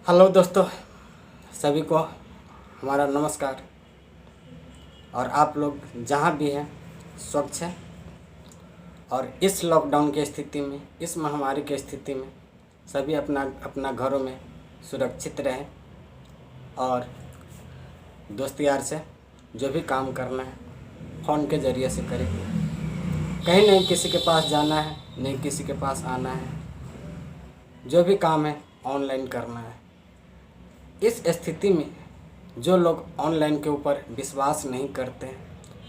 Hello दोस्तों, सभी को हमारा नमस्कार। और आप लोग जहाँ भी हैं स्वच्छ हैं और इस लॉकडाउन की स्थिति में, इस महामारी की स्थिति में सभी अपना अपना घरों में सुरक्षित रहें और दोस्त यार से जो भी काम करना है फ़ोन के ज़रिए से करें। कहीं नहीं किसी के पास जाना है, नहीं किसी के पास आना है, जो भी काम है ऑनलाइन करना है। इस स्थिति में जो लोग ऑनलाइन के ऊपर विश्वास नहीं करते हैं,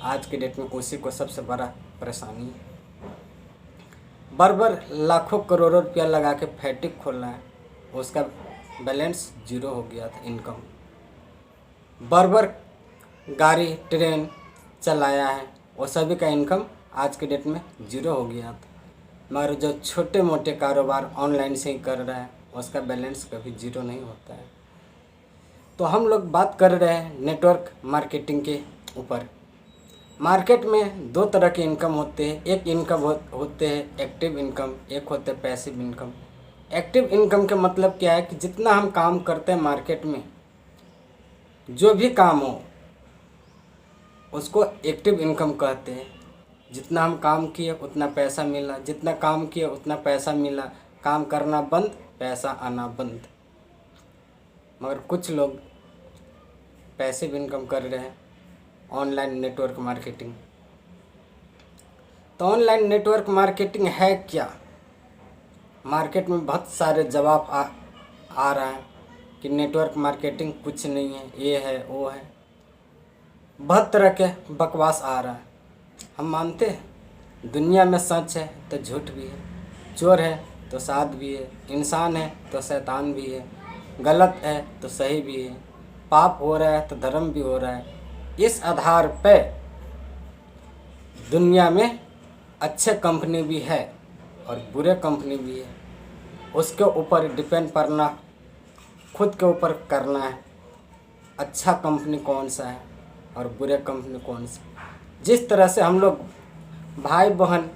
आज के डेट में उसी को सबसे बड़ा परेशानी है। बार लाखों करोड़ों रुपया लगा के फैक्ट्री खोलना है, उसका बैलेंस जीरो हो गया था इनकम। बार गाड़ी ट्रेन चलाया है, वो सभी का इनकम आज के डेट में जीरो हो गया था। मगर जो छोटे मोटे कारोबार ऑनलाइन से ही कर रहा है, उसका बैलेंस कभी जीरो नहीं होता है। तो हम लोग बात कर रहे हैं नेटवर्क मार्केटिंग के ऊपर। मार्केट में दो तरह के इनकम होते हैं। एक इनकम होते हैं एक्टिव इनकम, एक होते हैं पैसिव इनकम। एक्टिव इनकम का मतलब क्या है कि जितना हम काम करते हैं मार्केट में, जो भी काम हो उसको एक्टिव इनकम कहते हैं। जितना हम काम किए उतना पैसा मिला, जितना काम किए उतना पैसा मिला। काम करना बंद, पैसा आना बंद। मगर कुछ लोग पैसिव इनकम कर रहे हैं ऑनलाइन नेटवर्क मार्केटिंग। तो ऑनलाइन नेटवर्क मार्केटिंग है क्या? मार्केट में बहुत सारे जवाब आ रहा है कि नेटवर्क मार्केटिंग कुछ नहीं है, ये है वो है। बहुत तरह के बकवास आ रहा है। हम मानते हैं दुनिया में सच है तो झूठ भी है, चोर है तो साध भी है, इंसान है तो शैतान भी है, गलत है तो सही भी है, पाप हो रहा है तो धर्म भी हो रहा है। इस आधार पे दुनिया में अच्छे कंपनी भी है और बुरे कंपनी भी है। उसके ऊपर डिपेंड करना, खुद के ऊपर करना है अच्छा कंपनी कौन सा है और बुरे कंपनी कौन सा। जिस तरह से हम लोग भाई बहन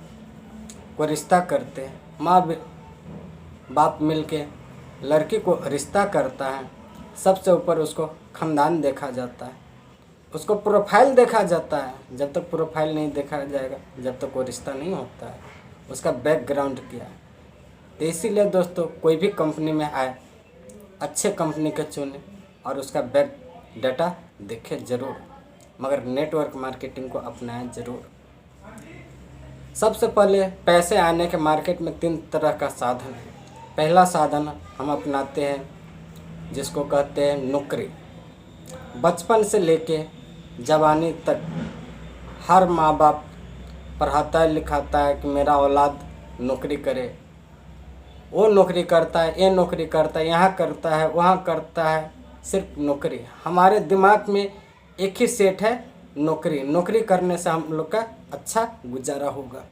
को रिश्ता करते हैं, माँ बाप मिलके लड़की को रिश्ता करता है, सबसे ऊपर उसको ख़ानदान देखा जाता है, उसको प्रोफाइल देखा जाता है। जब तक प्रोफाइल नहीं देखा जाएगा, जब तक वो रिश्ता नहीं होता है, उसका बैकग्राउंड क्या है। तो इसीलिए दोस्तों, कोई भी कंपनी में आए, अच्छे कंपनी का चुने और उसका बैक डाटा देखे ज़रूर, मगर नेटवर्क मार्केटिंग को अपनाएं ज़रूर। सबसे पहले पैसे आने के मार्केट में 3 तरह का साधन है। पहला साधन हम अपनाते हैं जिसको कहते हैं नौकरी। बचपन से लेके जवानी तक हर माँ बाप पढ़ाता है लिखाता है कि मेरा औलाद नौकरी करे। वो नौकरी करता है, ये नौकरी करता है, यहाँ करता है, वहाँ करता है, सिर्फ नौकरी। हमारे दिमाग में एक ही सेट है, नौकरी। नौकरी करने से हम लोग का अच्छा गुजारा होगा।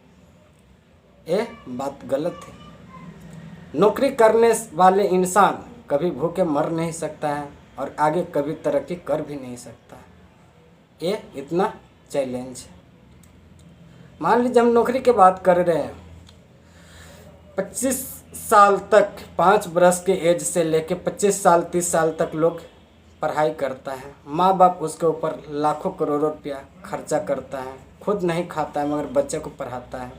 ये बात गलत है। नौकरी करने वाले इंसान कभी भूखे मर नहीं सकता है और आगे कभी तरक्की कर भी नहीं सकता है। ये इतना चैलेंज है। मान लीजिए हम नौकरी की बात कर रहे हैं, 25 साल तक, 5 बरस के एज से लेके 25 साल 30 साल तक लोग पढ़ाई करता है। माँ बाप उसके ऊपर लाखों करोड़ों रुपया खर्चा करता है, खुद नहीं खाता है मगर बच्चे को पढ़ाता है।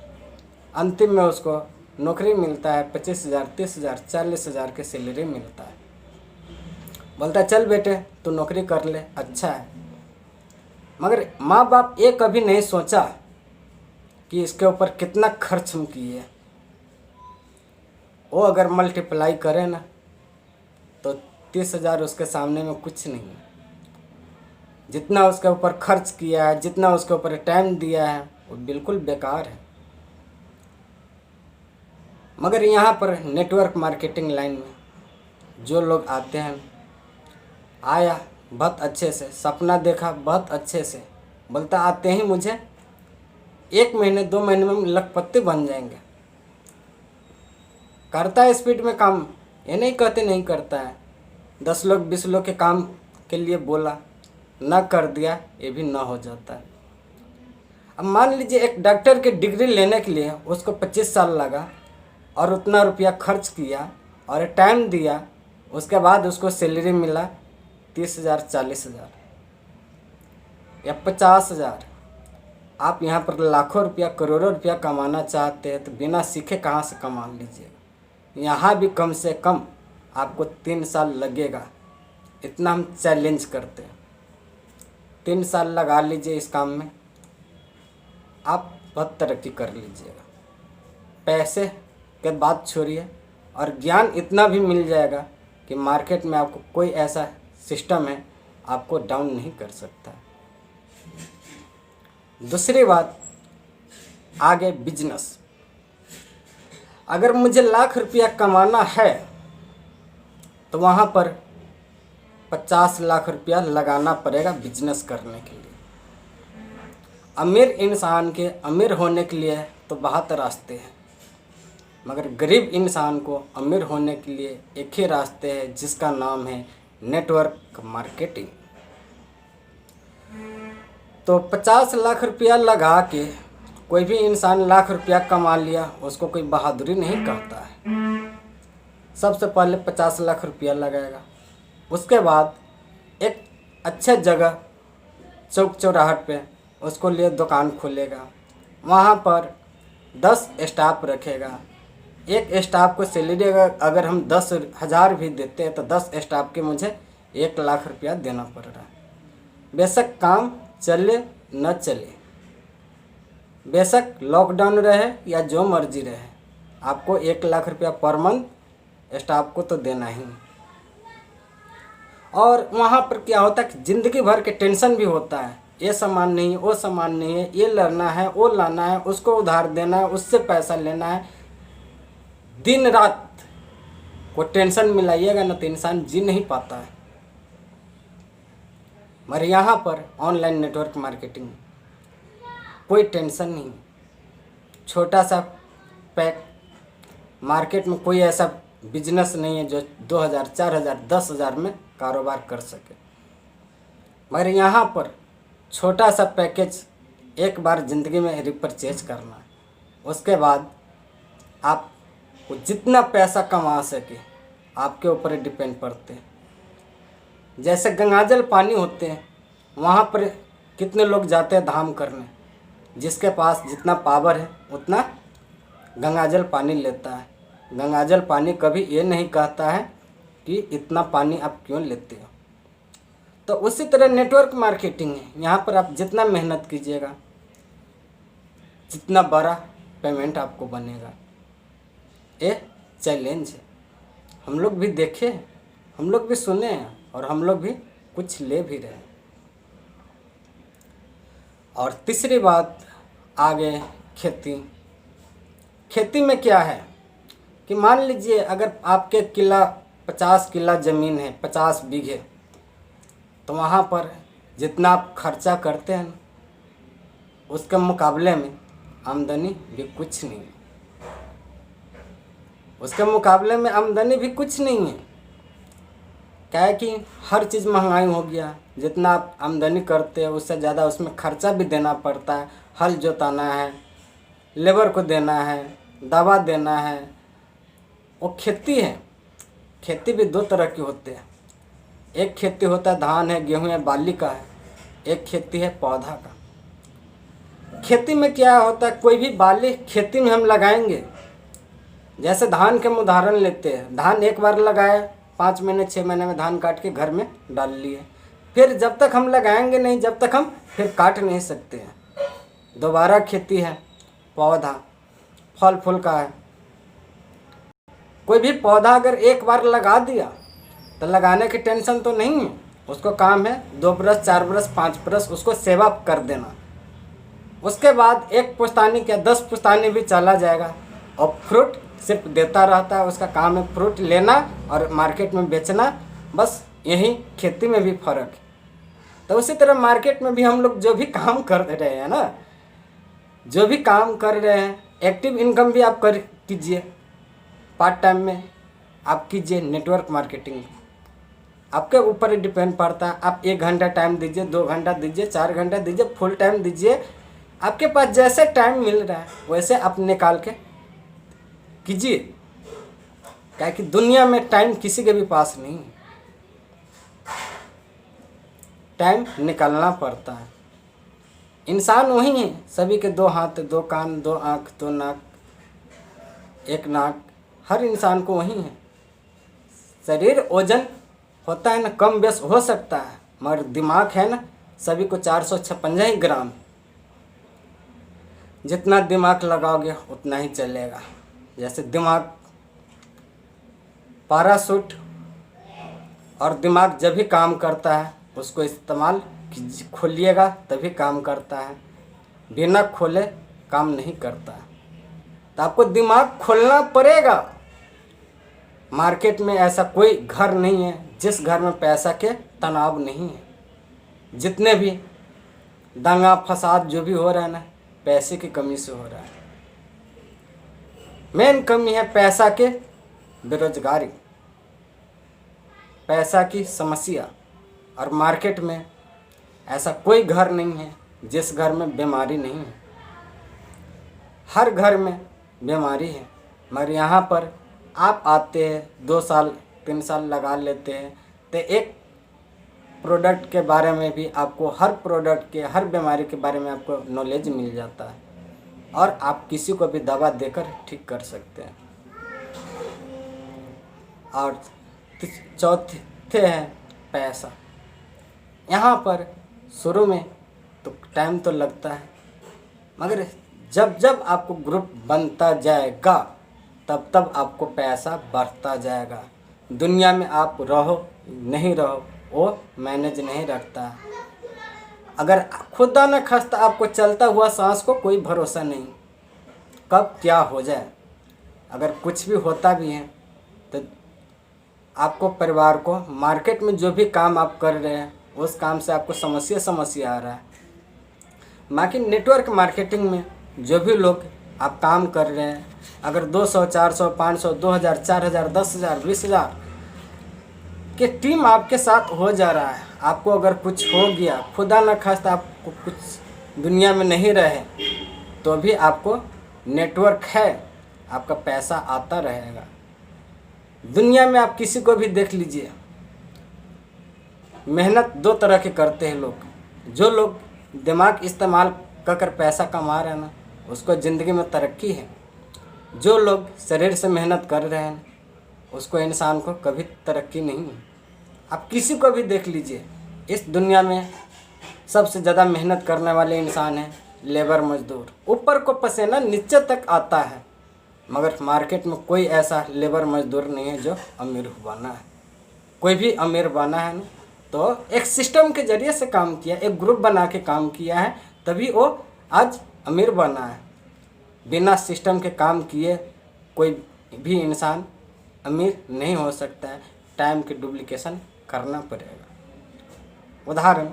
अंतिम में उसको नौकरी मिलता है, 25,000 30,000 40,000 की सैलरी मिलता है। बोलता है चल बेटे तू नौकरी कर ले, अच्छा है। मगर माँ बाप ये कभी नहीं सोचा कि इसके ऊपर कितना खर्च हम किए। वो अगर मल्टीप्लाई करे ना तो 30,000 उसके सामने में कुछ नहीं है। जितना उसके ऊपर खर्च किया है, जितना उसके ऊपर टाइम दिया है, वो बिल्कुल बेकार है। मगर यहाँ पर नेटवर्क मार्केटिंग लाइन में जो लोग आते हैं, आया बहुत अच्छे से, सपना देखा बहुत अच्छे से, बोलता आते ही मुझे 1 महीने 2 महीने में लखपति बन जाएंगे। करता है स्पीड में काम, ये नहीं कहते नहीं करता है। 10 लोग 20 लोग के काम के लिए बोला, ना कर दिया, ये भी ना हो जाता है। अब मान लीजिए एक डॉक्टर की डिग्री लेने के लिए उसको 25 साल लगा और उतना रुपया खर्च किया और टाइम दिया, उसके बाद उसको सैलरी मिला 30,000, 40,000 या 50,000। आप यहाँ पर लाखों रुपया, करोड़ों रुपया कमाना चाहते हैं तो बिना सीखे कहाँ से कमा लीजिएगा। यहाँ भी कम से कम आपको 3 साल लगेगा, इतना हम चैलेंज करते हैं। 3 साल लगा लीजिए इस काम में, आप बहुत तरक्की कर लीजिएगा। पैसे के बात छोड़िए, और ज्ञान इतना भी मिल जाएगा कि मार्केट में आपको कोई ऐसा सिस्टम है आपको डाउन नहीं कर सकता। दूसरी बात, आगे बिजनेस। अगर मुझे लाख रुपया कमाना है तो वहाँ पर 50 लाख रुपया लगाना पड़ेगा बिजनेस करने के लिए। अमीर इंसान के अमीर होने के लिए तो बहुत रास्ते हैं, मगर गरीब इंसान को अमीर होने के लिए एक ही रास्ते है, जिसका नाम है नेटवर्क मार्केटिंग। तो 50 लाख रुपया लगा के कोई भी इंसान लाख रुपया कमा लिया, उसको कोई बहादुरी नहीं कहता है। सबसे पहले 50 लाख रुपया लगाएगा, उसके बाद एक अच्छे जगह चौक चौराहट पे उसको लिए दुकान खोलेगा, वहाँ पर 10 स्टाफ रखेगा। एक स्टाफ को सैलरी अगर हम 10,000 भी देते हैं तो 10 स्टाफ के मुझे 1 लाख रुपया देना पड़ रहा है। बेशक काम चले न चले, बेशक लॉकडाउन रहे या जो मर्जी रहे, आपको 1 लाख रुपया पर मंथ स्टाफ को तो देना ही। और वहाँ पर क्या होता है कि ज़िंदगी भर के टेंशन भी होता है, ये सामान नहीं है, वो सामान नहीं है, ये लाना है, वो लाना है, उसको उधार देना है, उससे पैसा लेना है। दिन रात को टेंशन मिलाइएगा ना तो इंसान जी नहीं पाता है। मगर यहाँ पर ऑनलाइन नेटवर्क मार्केटिंग कोई टेंशन नहीं, छोटा सा पैक, मार्केट में कोई ऐसा बिजनेस नहीं है जो 2,000, 4,000, 10,000 में कारोबार कर सके। मगर यहाँ पर छोटा सा पैकेज एक बार ज़िंदगी में रिपरचेज करना है, उसके बाद आप जितना पैसा कमा सके आपके ऊपर डिपेंड पड़ते हैं। जैसे गंगाजल पानी होते हैं, वहाँ पर कितने लोग जाते हैं धाम करने, जिसके पास जितना पावर है उतना गंगाजल पानी लेता है। गंगाजल पानी कभी ये नहीं कहता है कि इतना पानी आप क्यों लेते हो। तो उसी तरह नेटवर्क मार्केटिंग है, यहाँ पर आप जितना मेहनत कीजिएगा जितना बड़ा पेमेंट आपको बनेगा। ये चैलेंज है, हम लोग भी देखे, हम लोग भी सुने हैं और हम लोग भी कुछ ले भी रहे हैं। और तीसरी बात, आगे खेती में क्या है कि मान लीजिए अगर आपके 50 किला ज़मीन है, 50 बीघे, तो वहाँ पर जितना आप खर्चा करते हैं उसके मुकाबले में आमदनी भी कुछ नहीं है। उसके मुकाबले में आमदनी भी कुछ नहीं है। क्या है कि हर चीज़ महंगाई हो गया, जितना आप आमदनी करते हैं उससे ज़्यादा उसमें खर्चा भी देना पड़ता है। हल जोताना है, लेबर को देना है, दवा देना है। वो खेती है, खेती भी 2 तरह की होते हैं। एक खेती होता है धान है, गेहूँ है, बाली का है। एक खेती है पौधा का। खेती में क्या होता है, कोई भी बाली खेती में हम लगाएंगे, जैसे धान के हम उदाहरण लेते हैं, धान एक बार लगाए, 5 महीने 6 महीने में धान काट के घर में डाल लिए, फिर जब तक हम लगाएंगे नहीं, जब तक हम फिर काट नहीं सकते हैं। दोबारा खेती है पौधा, फल फूल का है। कोई भी पौधा अगर एक बार लगा दिया तो लगाने की टेंशन तो नहीं है, उसको काम है 2 बरस, 4 बरस, 5 बरस उसको सेवा कर देना। उसके बाद 1 पुश्तानी क्या 10 पुश्तानी भी चला जाएगा और फ्रूट सिर्फ देता रहता है। उसका काम है फ्रूट लेना और मार्केट में बेचना, बस यही खेती में भी फ़र्क है। तो उसी तरह मार्केट में भी हम लोग जो भी काम कर रहे हैं ना, जो भी काम कर रहे हैं, एक्टिव इनकम भी आप कीजिए, पार्ट टाइम में आप कीजिए। नेटवर्क मार्केटिंग आपके ऊपर ही डिपेंड पड़ता है। आप 1 घंटा टाइम दीजिए, 2 घंटा दीजिए, 4 घंटा दीजिए, फुल टाइम दीजिए। आपके पास जैसे टाइम मिल रहा है वैसे आप निकाल के कीजिए। क्या कि दुनिया में टाइम किसी के भी पास नहीं है, टाइम निकालना पड़ता है। इंसान वही है, सभी के 2 हाथ 2 कान 2 आँख 2 नाक 1 नाक, हर इंसान को वही है। शरीर वजन होता है ना, कम बेस हो सकता है, मगर दिमाग है ना, सभी को 456 ही ग्राम। जितना दिमाग लगाओगे उतना ही चलेगा। जैसे दिमाग पैराशूट, और दिमाग जब भी काम करता है उसको इस्तेमाल खोलिएगा तभी काम करता है, बिना खोले काम नहीं करता है। तो आपको दिमाग खोलना पड़ेगा। मार्केट में ऐसा कोई घर नहीं है जिस घर में पैसा के तनाव नहीं है। जितने भी दंगा फसाद जो भी हो रहा है ना, पैसे की कमी से हो रहा है। मेन कमी है पैसा के, बेरोजगारी, पैसा की समस्या। और मार्केट में ऐसा कोई घर नहीं है जिस घर में बीमारी नहीं है। हर घर में बीमारी है, मगर यहाँ पर आप आते हैं 2 साल 3 साल लगा लेते हैं तो एक प्रोडक्ट के बारे में भी आपको, हर प्रोडक्ट के हर बीमारी के बारे में आपको नॉलेज मिल जाता है, और आप किसी को भी दवा देकर ठीक कर सकते हैं। और चौथे हैं पैसा। यहाँ पर शुरू में तो टाइम तो लगता है, मगर जब जब आपको ग्रुप बनता जाएगा तब तब आपको पैसा बढ़ता जाएगा। दुनिया में आप रहो नहीं रहो वो मैनेज नहीं रखता। अगर खुदा न खास्ता आपको चलता हुआ सांस को कोई भरोसा नहीं, कब क्या हो जाए। अगर कुछ भी होता भी है तो आपको, परिवार को, मार्केट में जो भी काम आप कर रहे हैं उस काम से आपको समस्या आ रहा है। बाकी नेटवर्क मार्केटिंग में जो भी लोग आप काम कर रहे हैं, अगर 200 400 500 2000 4000 10000 20000 के टीम आपके साथ हो जा रहा है, आपको अगर कुछ हो गया, खुदा न खास्ता आपको कुछ दुनिया में नहीं रहे, तो भी आपको नेटवर्क है, आपका पैसा आता रहेगा। दुनिया में आप किसी को भी देख लीजिए, मेहनत 2 तरह के करते हैं लोग। जो लोग दिमाग इस्तेमाल कर पैसा कमा रहे हैं ना, उसको ज़िंदगी में तरक्की है। जो लोग शरीर से मेहनत कर रहे हैं उसको, इंसान को कभी तरक्की नहीं है। आप किसी को भी देख लीजिए, इस दुनिया में सबसे ज़्यादा मेहनत करने वाले इंसान हैं लेबर मजदूर। ऊपर को पसीना नीचे तक आता है, मगर मार्केट में कोई ऐसा लेबर मजदूर नहीं है जो अमीर बना है। कोई भी अमीर बना है ना, तो एक सिस्टम के ज़रिए से काम किया, एक ग्रुप बना के काम किया है, तभी वो आज अमीर बना है। बिना सिस्टम के काम किए कोई भी इंसान अमीर नहीं हो सकता है। टाइम की डुप्लीकेशन करना पड़ेगा। उदाहरण,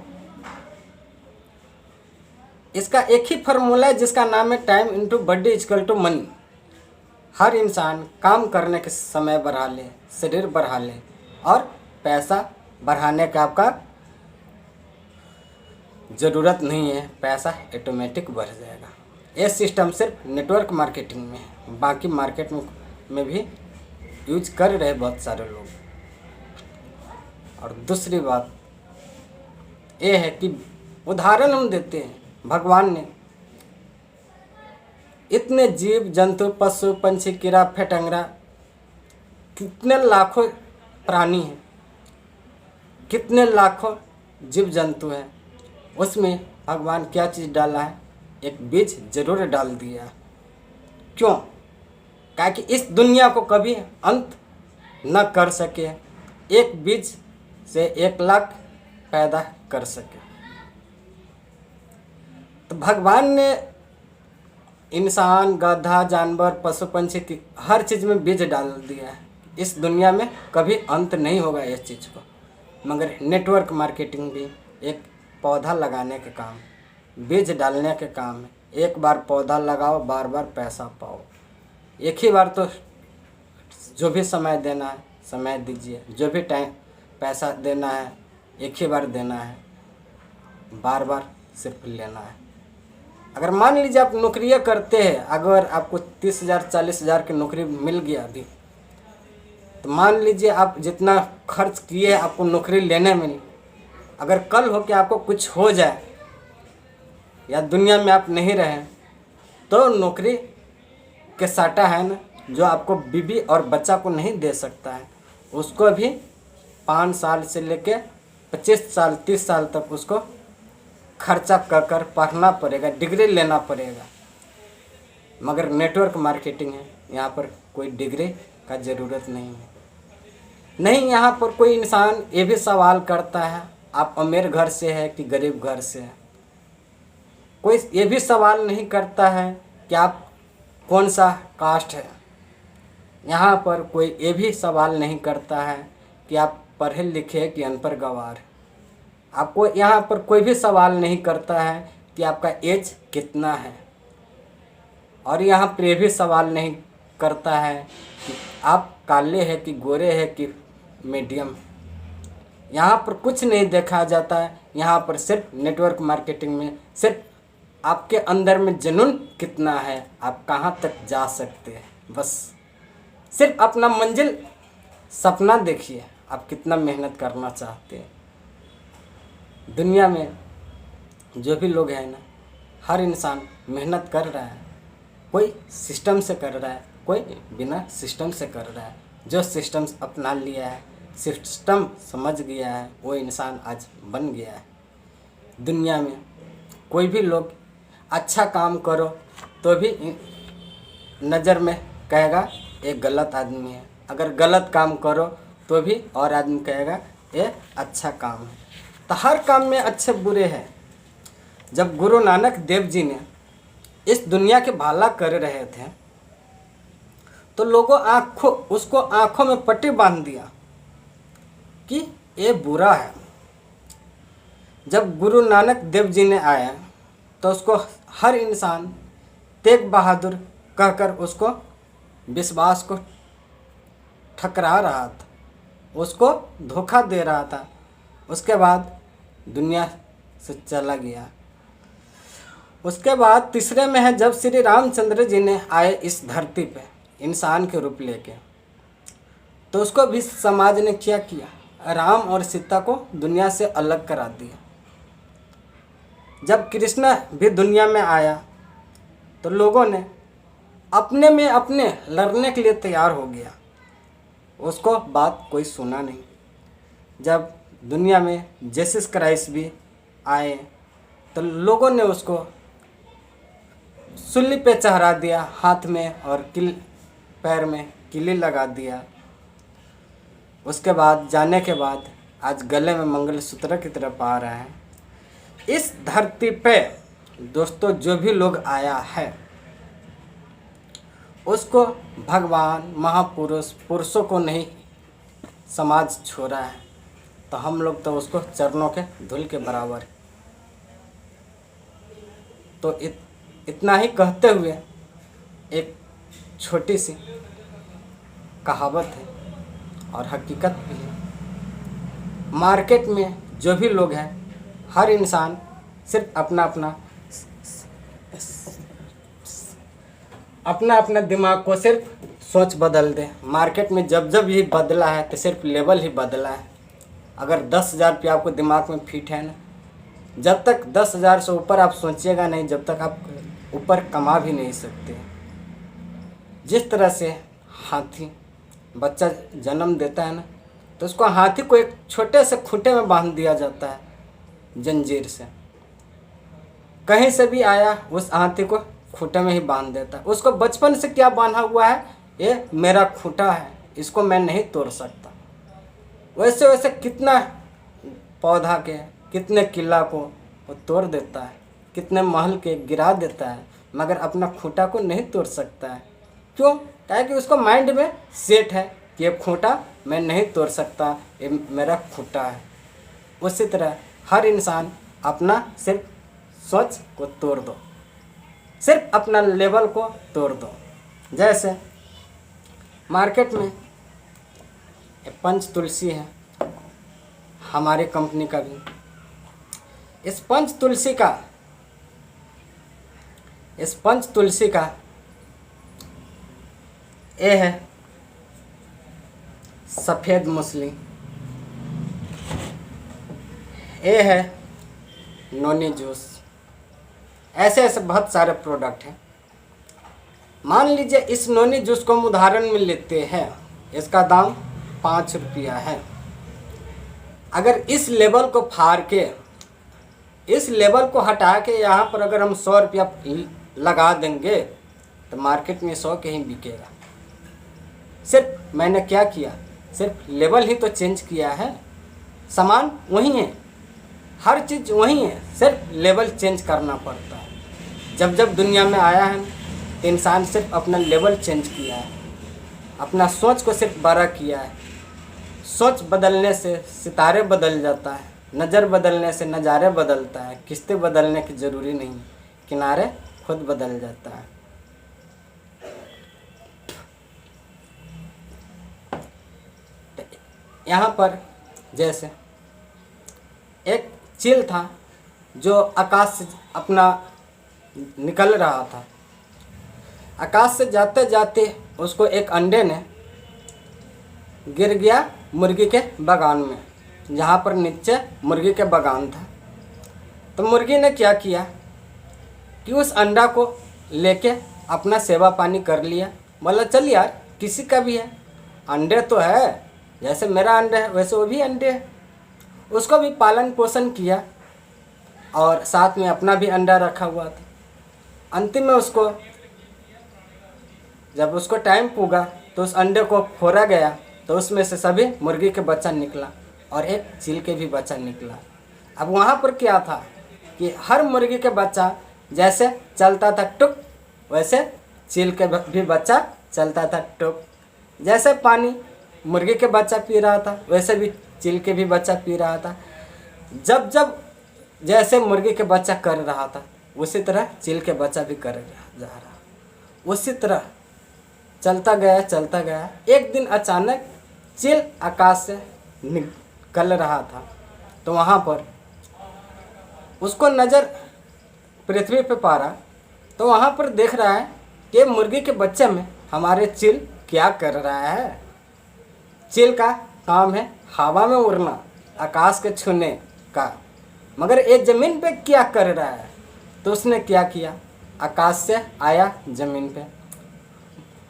इसका एक ही फार्मूला है जिसका नाम है time into body equal to money. हर इंसान काम करने के समय बढ़ा ले, शरीर बढ़ा ले, और पैसा बढ़ाने का आपका ज़रूरत नहीं है, पैसा ऑटोमेटिक बढ़ जाएगा। ये सिस्टम सिर्फ नेटवर्क मार्केटिंग में है, बाकी मार्केट में भी यूज कर रहे बहुत सारे लोग। और दूसरी बात ये है कि उदाहरण हम देते हैं, भगवान ने इतने जीव जंतु, पशु पंछी, कीड़ा फटंगरा, कितने लाखों प्राणी हैं, कितने लाखों जीव जंतु हैं, उसमें भगवान क्या चीज़ डाला है? एक बीज जरूर डाल दिया। क्यों? क्योंकि इस दुनिया को कभी अंत न कर सके, एक बीज से 1 लाख पैदा कर सके। तो भगवान ने इंसान, गधा, जानवर, पशु पंछी की हर चीज़ में बीज डाल दिया है। इस दुनिया में कभी अंत नहीं होगा इस चीज़ को। मगर नेटवर्क मार्केटिंग भी एक पौधा लगाने के काम, बीज डालने के काम है। एक बार पौधा लगाओ, बार बार पैसा पाओ। एक ही बार तो जो भी समय देना है समय दीजिए, जो भी टाइम पैसा देना है एक ही बार देना है, बार बार सिर्फ लेना है। अगर मान लीजिए आप नौकरियाँ करते हैं, अगर आपको 30,000 40,000 की नौकरी मिल गया अभी, तो मान लीजिए आप जितना खर्च किए आपको नौकरी लेने में नहीं, अगर कल हो कि आपको कुछ हो जाए या दुनिया में आप नहीं रहें, तो नौकरी के साटा है ना, जो आपको बीवी और बच्चा को नहीं दे सकता है, उसको भी 5 साल से लेके 25 साल 30 साल तक उसको खर्चा कर पढ़ना पड़ेगा, डिग्री लेना पड़ेगा। मगर नेटवर्क मार्केटिंग है, यहाँ पर कोई डिग्री का ज़रूरत नहीं है। नहीं, यहाँ पर कोई इंसान ये भी सवाल करता है आप अमीर घर से है कि गरीब घर से है। कोई ये भी सवाल नहीं करता है कि आप कौन सा कास्ट है। यहाँ पर कोई ये भी सवाल नहीं करता है कि आप पढ़े लिखे कि अनपढ़ गंवार। आपको यहाँ पर कोई भी सवाल नहीं करता है कि आपका एज कितना है। और यहाँ पर ये भी सवाल नहीं करता है कि आप काले हैं कि गोरे हैं कि मीडियम। यहाँ पर कुछ नहीं देखा जाता है। यहाँ पर सिर्फ नेटवर्क मार्केटिंग में सिर्फ आपके अंदर में जुनून कितना है, आप कहाँ तक जा सकते हैं, बस सिर्फ अपना मंजिल सपना देखिए, आप कितना मेहनत करना चाहते हैं। दुनिया में जो भी लोग हैं ना, हर इंसान मेहनत कर रहा है। कोई सिस्टम से कर रहा है, कोई बिना सिस्टम से कर रहा है। जो सिस्टम अपना लिया है, सिस्टम समझ गया है, वो इंसान आज बन गया है। दुनिया में कोई भी लोग अच्छा काम करो तो भी नज़र में कहेगा ये गलत आदमी है, अगर गलत काम करो तो भी और आदमी कहेगा ये अच्छा काम है। तो हर काम में अच्छे बुरे हैं। जब गुरु नानक देव जी ने इस दुनिया के भाला कर रहे थे तो लोगों उसको आँखों में पट्टी बांध दिया कि ये बुरा है। जब गुरु नानक देव जी ने आया तो उसको हर इंसान तेग बहादुर कहकर उसको विश्वास को ठकरा रहा था, उसको धोखा दे रहा था। उसके बाद दुनिया से चला गया। उसके बाद तीसरे में है जब श्री रामचंद्र जी ने आए इस धरती पे इंसान के रूप लेके, तो उसको भी समाज ने क्या किया, राम और सीता को दुनिया से अलग करा दिया। जब कृष्ण भी दुनिया में आया तो लोगों ने अपने में अपने लड़ने के लिए तैयार हो गया, उसको बात कोई सुना नहीं। जब दुनिया में जीसस क्राइस्ट भी आए तो लोगों ने उसको सूली पे चढ़ा दिया, हाथ में और पैर में किली लगा दिया। उसके बाद जाने के बाद आज गले में मंगलसूत्र की तरफ आ रहा है। इस धरती पे दोस्तों जो भी लोग आया है उसको भगवान महापुरुष पुरुषों को नहीं समाज छोड़ा है, तो हम लोग तो उसको चरणों के धूल के बराबर। तो इतना ही कहते हुए एक छोटी सी कहावत है और हकीकत भी है। मार्केट में जो भी लोग हैं हर इंसान सिर्फ अपना अपना दिमाग को सिर्फ सोच बदल दे। मार्केट में जब ये बदला है तो सिर्फ लेवल ही बदला है। अगर 10,000 रुपया आपको दिमाग में फिट है ना, जब तक 10,000 से ऊपर आप सोचिएगा नहीं, जब तक आप ऊपर कमा भी नहीं सकते। जिस तरह से हाथी बच्चा जन्म देता है ना, तो उसको हाथी को एक छोटे से खूंटे में बांध दिया जाता है जंजीर से। कहीं से भी आया उस हाथी को खूंटे में ही बांध देता है। उसको बचपन से क्या बांधा हुआ है, ये मेरा खूंटा है, इसको मैं नहीं तोड़ सकता। वैसे वैसे कितना पौधा के कितने किला को वो तोड़ देता है, कितने महल के गिरा देता है, मगर अपना खूंटा को नहीं तोड़ सकता है। क्यों? ताकि उसको माइंड में सेट है कि ये खूंटा मैं नहीं तोड़ सकता, ये मेरा खूंटा है। उसी तरह हर इंसान अपना सिर्फ सोच को तोड़ दो, सिर्फ अपना लेवल को तोड़ दो। जैसे मार्केट में पंच तुलसी है, हमारे कंपनी का भी। इस पंच तुलसी का ये है सफ़ेद मूसली, ये है नोनी जूस। ऐसे ऐसे बहुत सारे प्रोडक्ट हैं। मान लीजिए इस नोनी जूस को हम उदाहरण में लेते हैं, इसका दाम 5 रुपया है। अगर इस लेबल को फाड़ के, इस लेबल को हटा के यहाँ पर अगर हम 100 रुपया लगा देंगे तो मार्केट में 100 के ही बिकेगा। सिर्फ मैंने क्या किया, सिर्फ लेबल ही तो चेंज किया है, सामान वही है, हर चीज़ वही है, सिर्फ लेबल चेंज करना पड़ता है। जब जब दुनिया में आया है तो इंसान सिर्फ अपना लेबल चेंज किया है, अपना सोच को सिर्फ बड़ा किया है। सोच बदलने से सितारे बदल जाता है, नज़र बदलने से नज़ारे बदलता है, किस्तें बदलने की ज़रूरी नहीं, किनारे खुद बदल जाता है। यहाँ पर जैसे एक चील था जो आकाश से अपना निकल रहा था। आकाश से जाते जाते उसको एक अंडे ने गिर गया मुर्गी के बागान में, जहाँ पर नीचे मुर्गी के बागान था। तो मुर्गी ने क्या किया कि उस अंडा को लेके अपना सेवा पानी कर लिया। बोला चल यार, किसी का भी है, अंडे तो है, जैसे मेरा अंडा है वैसे वो भी अंडे है। उसको भी पालन पोषण किया और साथ में अपना भी अंडा रखा हुआ था। अंतिम में उसको, जब उसको टाइम पूगा तो उस अंडे को फोड़ा गया, तो उसमें से सभी मुर्गी के बच्चा निकला और एक चील के भी बच्चा निकला। अब वहाँ पर क्या था कि हर मुर्गी के बच्चा जैसे चलता था टुक, वैसे चील के भी बच्चा चलता था टुक। जैसे पानी मुर्गी के बच्चा पी रहा था वैसे भी चील के भी बच्चा पी रहा था। जब जब जैसे मुर्गी के बच्चा कर रहा था उसी तरह चील के बच्चा भी कर जा रहा, उसी तरह चलता गया चलता गया। एक दिन अचानक चील आकाश से निकल रहा था, तो वहाँ पर उसको नज़र पृथ्वी पे पारा, तो वहाँ पर देख रहा है कि मुर्गी के बच्चे में हमारे चील क्या कर रहा है। चील का काम है हवा में उड़ना, आकाश के छूने का, मगर ये ज़मीन पे क्या कर रहा है। तो उसने क्या किया, आकाश से आया ज़मीन पे,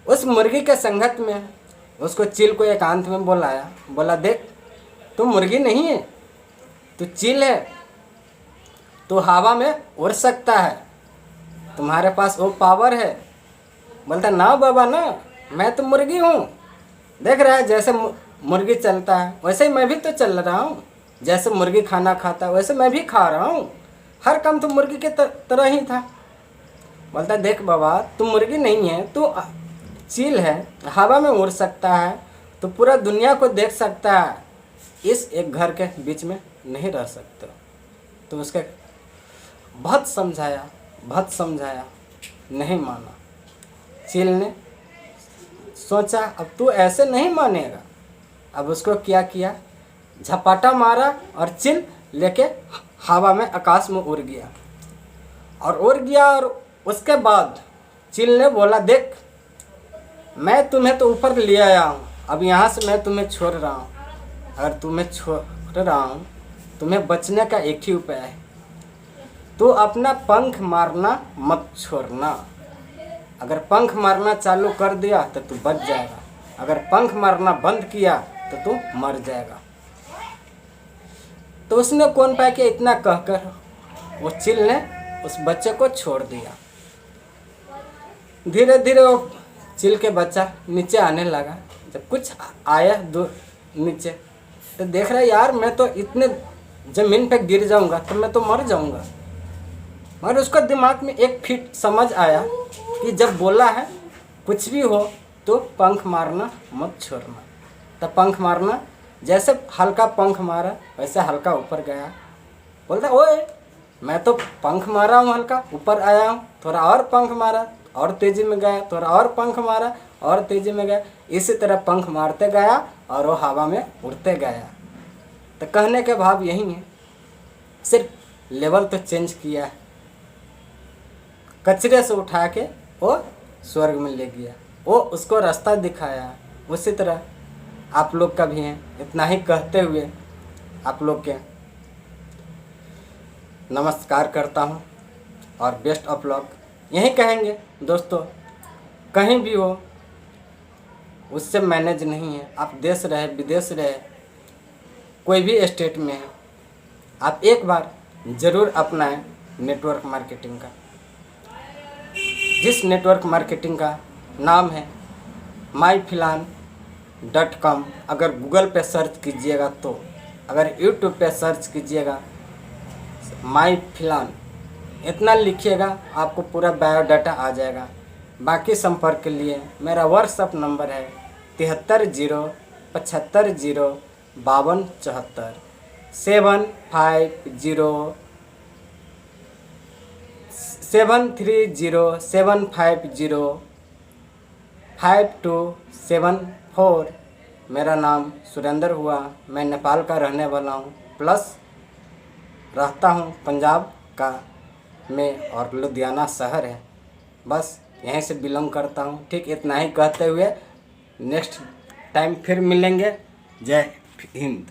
उस मुर्गी के संगत में उसको चील को एकांत में बुलाया। बोला देख, तू मुर्गी नहीं है, तू चील है, तू हवा में उड़ सकता है, तुम्हारे पास वो पावर है। बोलता ना बाबा ना, मैं तो मुर्गी हूँ, देख रहा है जैसे मुर्गी चलता है वैसे ही मैं भी तो चल रहा हूँ, जैसे मुर्गी खाना खाता है वैसे मैं भी खा रहा हूँ, हर काम तो मुर्गी के तरह ही था। बोलता देख बाबा, तू मुर्गी नहीं है, तू चील है, हवा में उड़ सकता है, तो पूरा दुनिया को देख सकता है, इस एक घर के बीच में नहीं रह सकता। तो उसके बहुत समझाया, नहीं माना। चील ने सोचा अब तू ऐसे नहीं मानेगा। अब उसको क्या किया, झपाटा मारा और चील लेके हवा में आकाश में उड़ गया। और उसके बाद चील ने बोला देख, मैं तुम्हें तो ऊपर ले आया हूँ, अब यहाँ से मैं तुम्हें छोड़ रहा हूँ। अगर तुम्हें छोड़ रहा हूँ, तुम्हें बचने का एक ही उपाय है, तू अपना पंख मारना मत छोड़ना। अगर पंख मारना चालू कर दिया तो तू बच जाएगा, अगर पंख मारना बंद किया तो तू मर जाएगा। तो उसने कौन पाया कि इतना कहकर वो चील ने उस बच्चे को छोड़ दिया। धीरे धीरे वो चील के बच्चा नीचे आने लगा। जब कुछ आया नीचे तो देख रहा है यार, मैं तो इतने ज़मीन पे गिर जाऊंगा तो मैं तो मर जाऊंगा। मगर उसका दिमाग में एक फिट समझ आया कि जब बोला है कुछ भी हो तो पंख मारना मत छोड़ना। तब पंख मारना, जैसे हल्का पंख मारा वैसे हल्का ऊपर गया। बोलता ओए, मैं तो पंख मारा हूँ, हल्का ऊपर आया हूँ, थोड़ा और पंख मारा और तेज़ी में गया, थोड़ा और पंख मारा और तेज़ी में गया। इसी तरह पंख मारते गया और वो हवा में उड़ते गया। तो कहने के भाव यही है, सिर्फ लेवल तो चेंज किया है, कचरे से उठा के वो स्वर्ग में ले गया, वो उसको रास्ता दिखाया। उसी तरह आप लोग का भी है। इतना ही कहते हुए आप लोग के नमस्कार करता हूँ और बेस्ट ऑफ लक यही कहेंगे दोस्तों। कहीं भी हो उससे मैनेज नहीं है, आप देश रहे विदेश रहे कोई भी स्टेट में है, आप एक बार ज़रूर अपनाएं नेटवर्क मार्केटिंग का। जिस नेटवर्क मार्केटिंग का नाम है myfilan.com। अगर गूगल पे सर्च कीजिएगा तो, अगर यूट्यूब पे सर्च कीजिएगा myfilan इतना लिखिएगा आपको पूरा बायोडाटा आ जाएगा। बाकी संपर्क के लिए मेरा व्हाट्सअप नंबर है 7307505274 730-750-5274। मेरा नाम सुरेंद्र हुआ, मैं नेपाल का रहने वाला हूँ, प्लस रहता हूँ पंजाब का में और लुधियाना शहर है, बस यहीं से बिलोंग करता हूँ। ठीक इतना ही कहते हुए नेक्स्ट टाइम फिर मिलेंगे। जय हिंद।